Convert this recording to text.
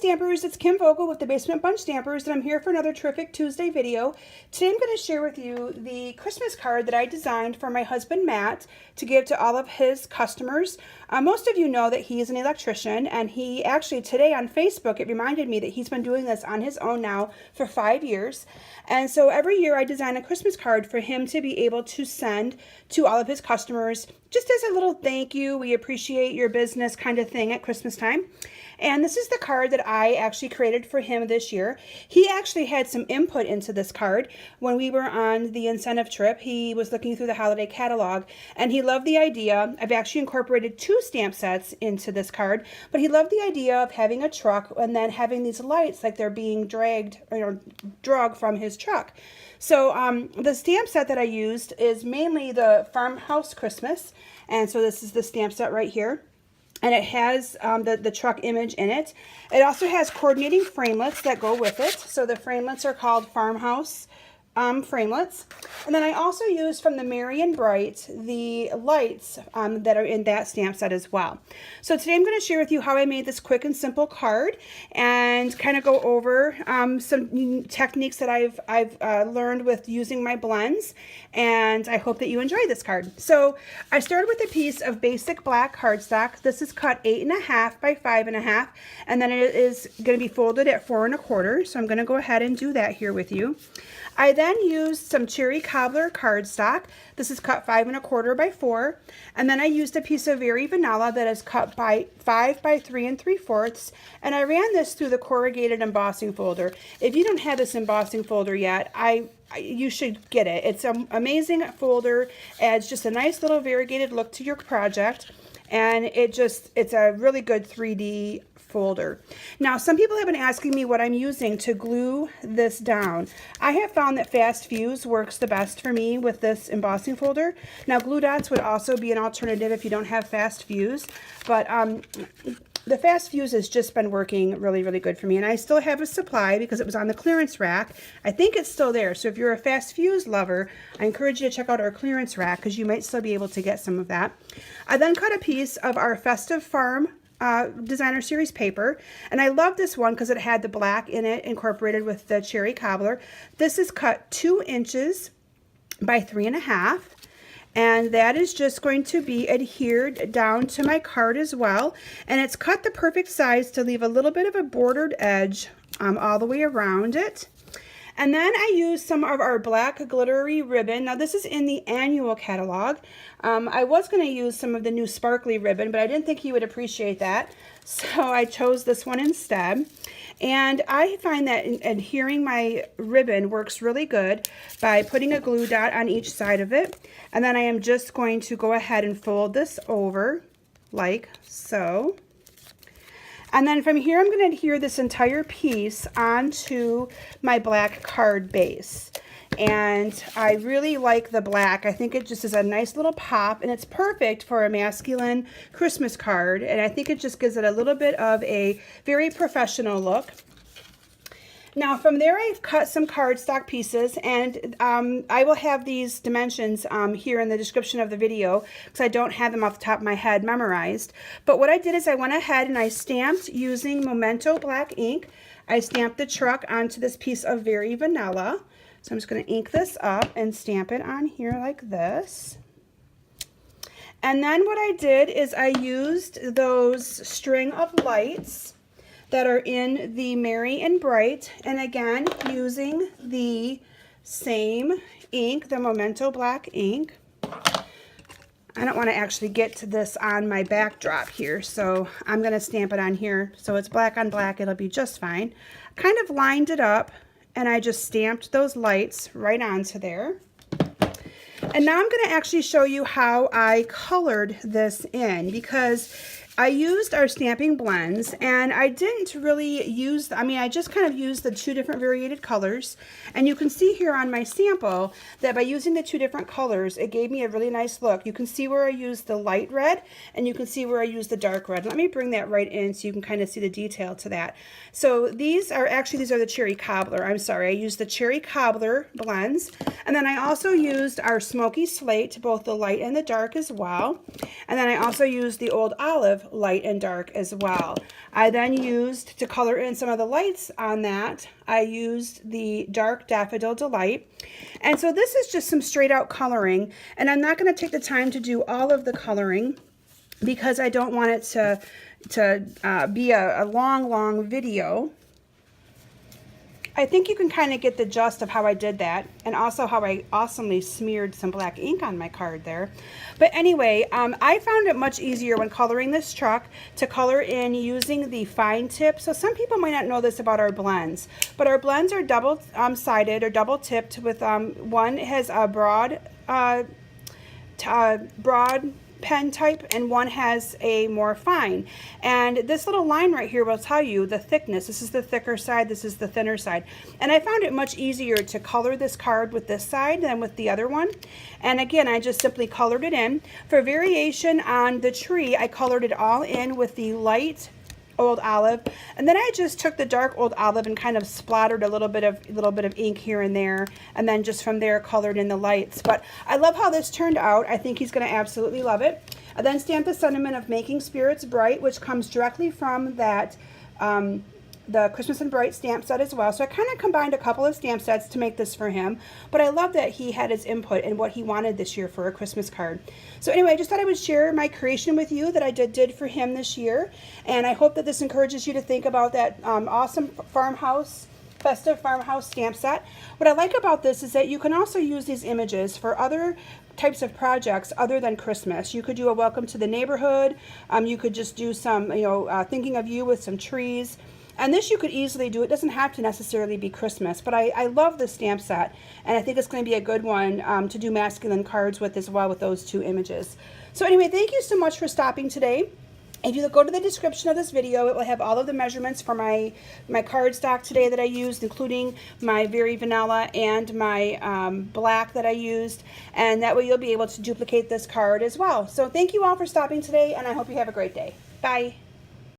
Stampers, it's Kim Vogel with the Basement Bunch Stampers, and I'm here for another terrific Tuesday video. Today I'm going to share with you the Christmas card that I designed for my husband Matt to give to all of his customers. Most of you know that he is an electrician, and he actually today on Facebook, it reminded me that he's been doing this on his own now for 5 years. And so every year I design a Christmas card for him to be able to send to all of his customers, just as a little thank you, we appreciate your business kind of thing at Christmas time. And this is the card that I actually created for him this year. He actually had some input into this card when we were on the incentive trip. He was looking through the holiday catalog, and he loved the idea. I've actually incorporated 2 stamp sets into this card, but he loved the idea of having a truck and then having these lights like they're being dragged or dragged from his truck. So the stamp set that I used is mainly the Farmhouse Christmas, and so this is the stamp set right here. And it has the truck image in it. It also has coordinating framelits that go with it. So the framelits are called Farmhouse framelits. And then I also used from the Merry and Bright the lights that are in that stamp set as well. So today I'm going to share with you how I made this quick and simple card and kind of go over some techniques that I've learned with using my blends, and I hope that you enjoy this card. So I started with a piece of basic black cardstock. This is cut 8.5 by 5.5, and then it is going to be folded at 4 1/4. So I'm going to go ahead and do that here with you. I then used some cherry cobbler cardstock. This is cut 5 1/4 by 4, and then I used a piece of Very Vanilla that is cut by 5 by 3 3/4, and I ran this through the corrugated embossing folder. If you don't have this embossing folder yet, you should get it. It's an amazing folder. Adds just a nice little variegated look to your project, and it's a really good 3D folder. Now, some people have been asking me what I'm using to glue this down. I have found that Fast Fuse works the best for me with this embossing folder. Now, glue dots would also be an alternative if you don't have Fast Fuse, but the Fast Fuse has just been working really, really good for me, and I still have a supply because it was on the clearance rack. I think it's still there, so if you're a Fast Fuse lover, I encourage you to check out our clearance rack because you might still be able to get some of that. I then cut a piece of our Festive Farm Designer Series paper, and I love this one because it had the black in it incorporated with the cherry cobbler. This is cut 2 inches by 3.5, and that is just going to be adhered down to my card as well, and it's cut the perfect size to leave a little bit of a bordered edge all the way around it. And then I used some of our black glittery ribbon. Now this is in the annual catalog. I was going to use some of the new sparkly ribbon, but I didn't think he would appreciate that, so I chose this one instead. And I find that adhering my ribbon works really good by putting a glue dot on each side of it. And then I am just going to go ahead and fold this over like so. And then from here, I'm going to adhere this entire piece onto my black card base. And I really like the black. I think it just is a nice little pop, and it's perfect for a masculine Christmas card. And I think it just gives it a little bit of a very professional look. Now from there, I've cut some cardstock pieces, and I will have these dimensions here in the description of the video because I don't have them off the top of my head memorized. But what I did is I went ahead and I stamped using Memento black ink. I stamped the truck onto this piece of Very Vanilla. So I'm just going to ink this up and stamp it on here like this. And then what I did is I used those string of lights that are in the Merry and Bright, and again using the same ink, the Memento black ink. I don't want to actually get to this on my backdrop here, so I'm going to stamp it on here so it's black on black. It'll be just fine. Kind of lined it up, and I just stamped those lights right onto there. And now I'm going to actually show you how I colored this in, because I used our stamping blends, and I didn't really use, I just kind of used the 2 different variegated colors, and you can see here on my sample that by using the 2 different colors, it gave me a really nice look. You can see where I used the light red, and you can see where I used the dark red. Let me bring that right in so you can kind of see the detail to that. So these are the cherry cobbler. I'm sorry, I used the cherry cobbler blends, and then I also used our smoky slate, both the light and the dark as well, and then I also used the old olive olive, light, and dark as well. I then used, to color in some of the lights on that, I used the dark Daffodil Delight. And so this is just some straight out coloring, and I'm not going to take the time to do all of the coloring because I don't want it to be a long video. I think you can kind of get the gist of how I did that, and also how I awesomely smeared some black ink on my card there. But anyway, I found it much easier when coloring this truck to color in using the fine tip. So some people might not know this about our blends, but our blends are double sided or double tipped with one has a broad pen type and one has a more fine, and this little line right here will tell you the thickness. This is the thicker side, this is the thinner side, and I found it much easier to color this card with this side than with the other one. And again, I just simply colored it in. For variation on the tree, I colored it all in with the light Old Olive, and then I just took the dark Old Olive and kind of splattered a little bit of ink here and there, and then just from there colored in the lights. But I love how this turned out. I think he's going to absolutely love it. I then stamped the sentiment of Making Spirits Bright, which comes directly from that the Christmas and Bright stamp set as well. So I kind of combined a couple of stamp sets to make this for him, but I love that he had his input in what he wanted this year for a Christmas card. So anyway, I just thought I would share my creation with you that I did for him this year, and I hope that this encourages you to think about that awesome festive farmhouse stamp set. What I like about this is that you can also use these images for other types of projects other than Christmas. You could do a welcome to the neighborhood. You could just do some, thinking of you with some trees. And this you could easily do. It doesn't have to necessarily be Christmas, but I love this stamp set, and I think it's going to be a good one to do masculine cards with as well, with those two images. So anyway, thank you so much for stopping today. If you go to the description of this video, it will have all of the measurements for my cardstock today that I used, including my very vanilla and my black that I used, and that way you'll be able to duplicate this card as well. So thank you all for stopping today, and I hope you have a great day. Bye.